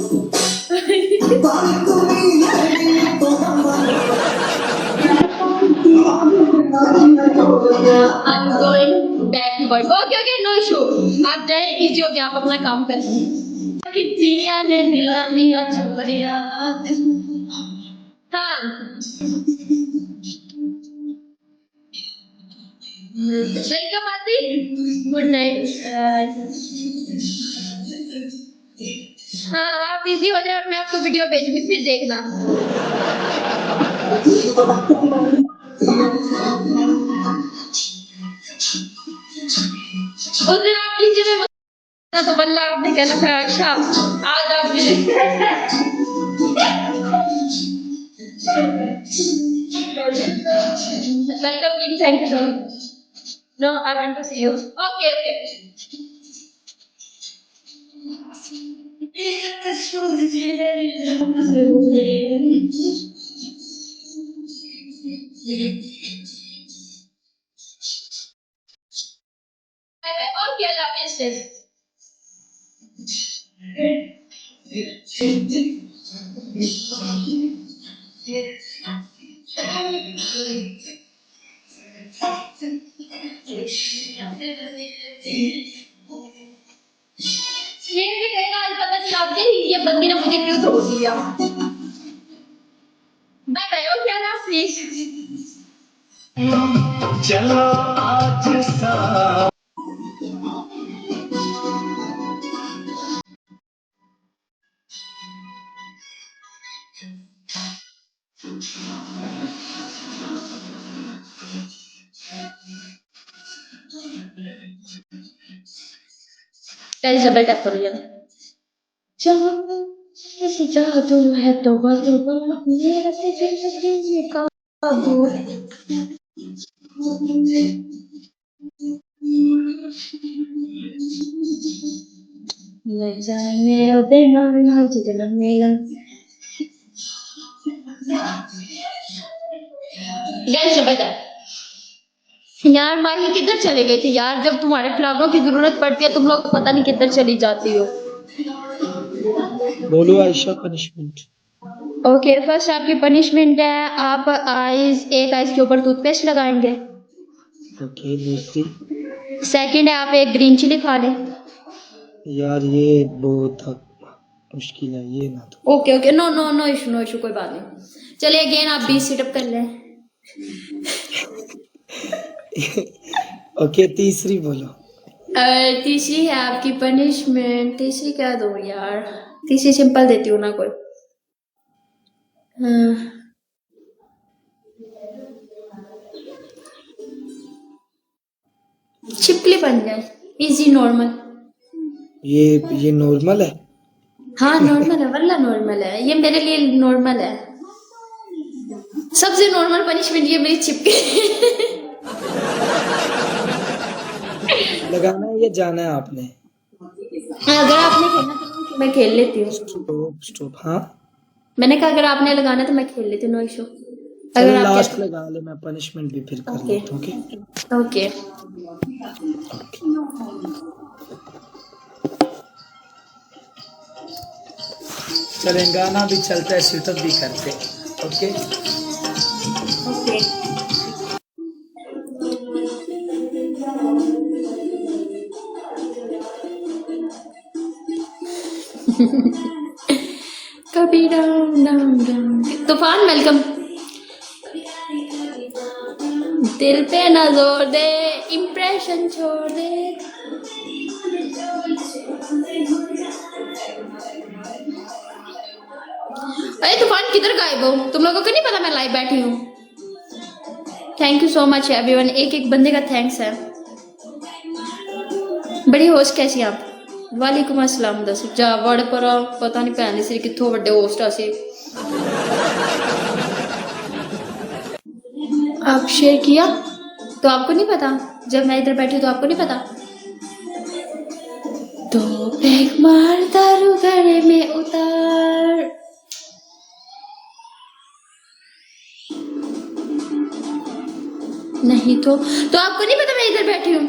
I'm going back to work. Okay, okay, no issue. आप जाए easy हो गया, आप अपना काम करें. कितिया ने मिला मिया चुरिया. हाँ. वेलकम आती. Good night. हाँ आप बिजी हो जाए और मैं आपको वीडियो भेजूंगी फिर देखना. उस दिन आप नीचे में तो बल्ला आपने कहना था अच्छा आज आप welcome in. Thank you so much. No I want to see you. Okay okay. Okay अल्लाह हाफिज़. ये भी कहेगा आज पता चला आपके ये बंदी ने मुझे क्यों तोड़ दिया. Bye bye. ओके अल्लाह हाफिज़. चलो आज सा कैसे डबल टैप करो यार. जादू है तो बदू मेरा से जिंदगी का काबू. ले जाने ओ देना ना तुझे लगेगा. Gas double tap. यार माही किधर चले गई थी यार. जब तुम्हारे फ्लावरों की जरूरत पड़ती है तुम लोग पता नहीं किधर चली जाती हो. बोलो आयशा पनिशमेंट. ओके फर्स्ट आपकी पनिशमेंट है आप एक आइस के ऊपर टूथपेस्ट लगाएंगे. ओके दूसरी. सेकंड है आप एक ग्रीन चिली खा लें. यार ये बहुत मुश्किल है ये ना तो. Okay okay no no no issue कोई बात नहीं. चलिए अगेन आप 20 सिटअप कर लें. ओके तीसरी बोलो. तीसरी है आपकी पनिशमेंट. तीसरी क्या दो यार. तीसरी सिंपल देती हूँ ना कोई. छिपकली बन जाए. Easy normal. ये नॉर्मल है. हाँ नॉर्मल है वल्ला नॉर्मल है. ये मेरे लिए नॉर्मल है. सबसे नॉर्मल पनिशमेंट ये मेरी छिपकली. लगाना है या जाना है आपने. अगर आपने खेलना तो मैं खेल लेती हूँ. स्टॉप. हाँ मैंने कहा अगर आपने लगाना तो मैं खेल लेती हूँ. No issue. अगर लास्ट लगा ले मैं पनिशमेंट भी फिर कर लेता हूँ. ओके चलें गाना भी चलता है सिटअप भी करते. Okay okay. कभी राम राम राम. तूफान वेलकम. दिल पे ना जोर दे इम्प्रेशन छोड़ दे. अरे तूफान किधर गायब हो. तुम लोगों को नहीं पता मैं लाइव बैठी हूँ. Thank you so much everyone. एक एक बंदे का थैंक्स है. बड़ी होस्ट कैसी आप. वालेकुम अस्सलाम. दस जा वर्ड पर पता नहीं भैन दी कितों बड़े होस्ट असी. आप शेयर किया तो आपको नहीं पता. जब मैं इधर बैठी तो आपको नहीं पता. तो बैग मार दारू गले में उतार. नहीं तो आपको नहीं पता मैं इधर बैठी हूँ.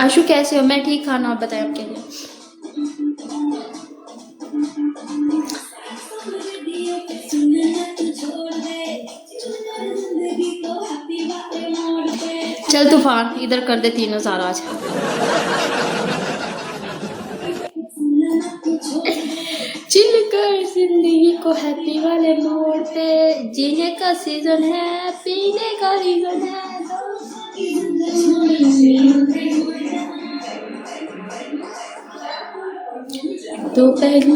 आशु कैसे हो? मैं ठीक, खाना आप बताएं आपके लिए। चल तूफान इधर कर दे तीनों सारा आज। चिल कर जिंदगी को हैप्पी वाले मोड़ पे, जीने का सीजन है, पीने का रीजन है। तो पहलू